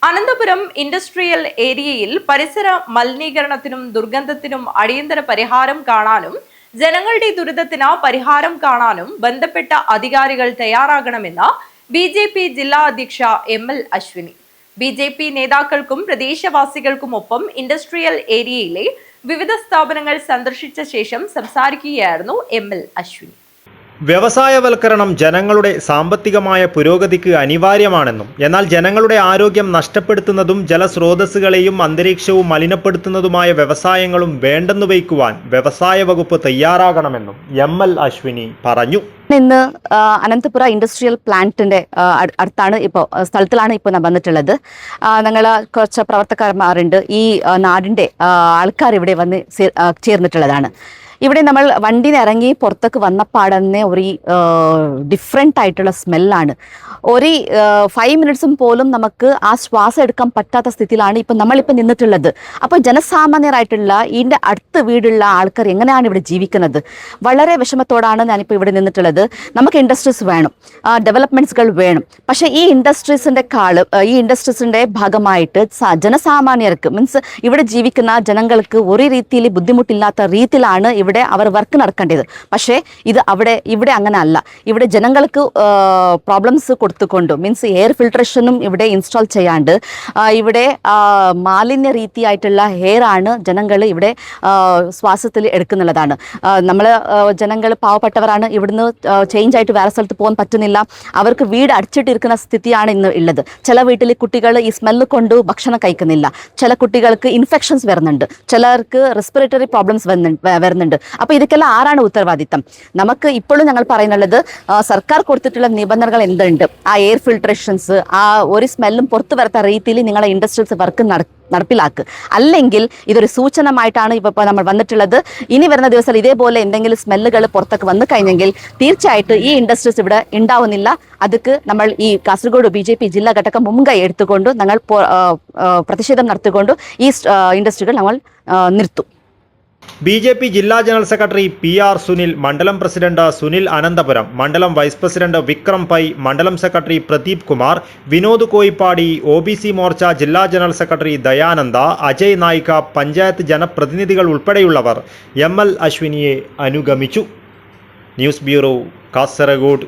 Ananthapuram industrial ഏരിയയിൽ പരിസര മലിനീകരണത്തിനും ദുർഗന്ധത്തിനും അടിയന്തര പരിഹാരം കാണാനും ജനങ്ങളുടെ ദുരിതത്തിന് പരിഹാരം കാണാനും ബന്ധപ്പെട്ട അധികാരികൾ തയ്യാറാകണമെന്ന് ബി.ജെ.പി. ജില്ലാ അധ്യക്ഷ എം.എൽ. അശ്വിനി. ബി.ജെ.പി. നേതാക്കൾക്കും പ്രദേശവാസികൾക്കുമൊപ്പം ഇൻഡസ്ട്രിയൽ ഏരിയയിലെ വിവിധ സ്ഥാപനങ്ങൾ സന്ദർശിച്ച ശേഷം സംസാരിക്കുകയായിരുന്നു എം.എൽ. അശ്വിനി. വ്യവസായവൽക്കരണം ജനങ്ങളുടെ സാമ്പത്തികമായ പുരോഗതിക്ക് അനിവാര്യമാണെന്നും എന്നാൽ ജനങ്ങളുടെ ആരോഗ്യം നഷ്ടപ്പെടുത്തുന്നതും ജലസ്രോതസ്സുകളെയും അന്തരീക്ഷവും മലിനപ്പെടുത്തുന്നതുമായ വ്യവസായങ്ങളും വേണ്ടെന്നു വയ്ക്കുവാൻ വ്യവസായ വകുപ്പ് തയ്യാറാകണമെന്നും എം.എൽ. അശ്വിനി പറഞ്ഞു. ഇന്ന് അനന്തപുര ഇൻഡസ്ട്രിയൽ പ്ലാന്റിന്റെ അടുത്താണ് സ്ഥലത്തിലാണ് ഇപ്പോൾ വന്നിട്ടുള്ളത്. ഞങ്ങൾ കുറച്ച് പ്രവർത്തകന്മാരുണ്ട്. ഈ നാടിന്റെ ആൾക്കാർ ഇവിടെ വന്ന് ചേർന്നിട്ടുള്ളതാണ്. ഇവിടെ നമ്മൾ വണ്ടിയിൽ ഇറങ്ങി പുറത്തേക്ക് വന്നപ്പാടന്നെ ഒരു ഡിഫറെൻ്റ് ആയിട്ടുള്ള സ്മെല്ലാണ്. ഒരു 5 മിനിറ്റ്സും പോലും നമുക്ക് ആ ശ്വാസം എടുക്കാൻ പറ്റാത്ത സ്ഥിതിയിലാണ് ഇപ്പം നമ്മളിപ്പോൾ നിന്നിട്ടുള്ളത്. അപ്പോൾ ജനസാമാന്യരായിട്ടുള്ള ഇതിൻ്റെ അടുത്ത് വീടുള്ള ആൾക്കാർ എങ്ങനെയാണ് ഇവിടെ ജീവിക്കുന്നത്? വളരെ വിഷമത്തോടാണ് ഞാനിപ്പോൾ ഇവിടെ നിന്നിട്ടുള്ളത്. നമുക്ക് ഇൻഡസ്ട്രീസ് വേണം, ഡെവലപ്മെൻറ്റ്സുകൾ വേണം. പക്ഷേ ഈ ഇൻഡസ്ട്രീസിൻ്റെ ഭാഗമായിട്ട് ജനസാമാന്യർക്ക് മീൻസ് ഇവിടെ ജീവിക്കുന്ന ജനങ്ങൾക്ക് ഒരു രീതിയിൽ ബുദ്ധിമുട്ടില്ലാത്ത രീതിയിലാണ് ഇവിടെ അവർ വർക്ക് നടക്കേണ്ടത്. പക്ഷേ ഇവിടെ അങ്ങനെ അല്ല. ഇവിടെ ജനങ്ങൾക്ക് പ്രോബ്ലംസ് കൊടുത്തുകൊണ്ട് മീൻസ് എയർ ഫിൽട്രേഷനും ഇവിടെ ഇൻസ്റ്റാൾ ചെയ്യാണ്ട് ഇവിടെ മാലിന്യ രീതിയായിട്ടുള്ള എയർ ആണ് ജനങ്ങൾ ഇവിടെ ശ്വാസത്തിൽ എടുക്കുന്നുള്ളതാണ്. നമ്മൾ ജനങ്ങൾ പാവപ്പെട്ടവരാണ്. ഇവിടുന്ന് ചേഞ്ച് ആയിട്ട് വേറെ സ്ഥലത്ത് പോകാൻ പറ്റുന്നില്ല. അവർക്ക് വീട് അടിച്ചിട്ടിരിക്കുന്ന സ്ഥിതിയാണ് ഇന്ന് ഉള്ളത്. ചില വീട്ടിൽ കുട്ടികൾ ഈ സ്മെല്ല് കൊണ്ട് ഭക്ഷണം കഴിക്കുന്നില്ല. ചില കുട്ടികൾക്ക് ഇൻഫെക്ഷൻസ് വരുന്നുണ്ട്. ചിലർക്ക് റെസ്പിറേറ്ററി പ്രോബ്ലംസ് വരുന്നുണ്ട്. അപ്പോൾ ഇതൊക്കെല്ലാം ആരാണ് ഉത്തരവാദിത്തം? നമുക്ക് ഇപ്പോഴും ഞങ്ങൾ പറയുന്നുള്ളത് സർക്കാർ കൊടുത്തിട്ടുള്ള നിബന്ധനകൾ എന്തുണ്ട്? ആ എയർ ഫിൽട്രേഷൻസ്, ആ ഒരു സ്മെല്ലും പുറത്തു വരാത്ത രീതിയിൽ നിങ്ങളെ ഇൻഡസ്ട്രീസ് വർക്ക് നടപ്പിലാക്കുക. അല്ലെങ്കിൽ ഇതൊരു സൂചനമായിട്ടാണ് ഇപ്പോൾ നമ്മൾ വന്നിട്ടുള്ളത്. ഇനി വരുന്ന ദിവസം ഇതേപോലെ എന്തെങ്കിലും സ്മെല്ലുകൾ പുറത്തേക്ക് വന്നു കഴിഞ്ഞെങ്കിൽ തീർച്ചയായിട്ടും ഈ ഇൻഡസ്ട്രീസ് ഇവിടെ ഉണ്ടാവുന്നില്ല. അതൊക്കെ നമ്മൾ ഈ കാസർഗോഡ് ബി.ജെ.പി. ജില്ലാ ഘടകം മുൻകൈ എടുത്തുകൊണ്ട് ഞങ്ങൾ പ്രതിഷേധം നടത്തിക്കൊണ്ട് ഈ ഇൻഡസ്ട്രികൾ നമ്മൾ നിർത്തും. ബി.ജെ.പി. ജില്ലാ ജനറൽ സെക്രട്ടറി പി.ആർ. സുനിൽ, മണ്ഡലം പ്രസിഡന്റ് സുനിൽ അനന്തപുരം, മണ്ഡലം വൈസ് പ്രസിഡന്റ് വിക്രം പൈ, മണ്ഡലം സെക്രട്ടറി പ്രദീപ് കുമാർ, വിനോദ് കോയിപ്പാടി, ഒ.ബി.സി. മോർച്ച ജില്ലാ ജനറൽ സെക്രട്ടറി ദയാനന്ദ, അജയ് നായിക, പഞ്ചായത്ത് ജനപ്രതിനിധികൾ ഉൾപ്പെടെയുള്ളവർ എം.എൽ. അശ്വിനിയെ അനുഗമിച്ചു. News bureau, Kasaragod.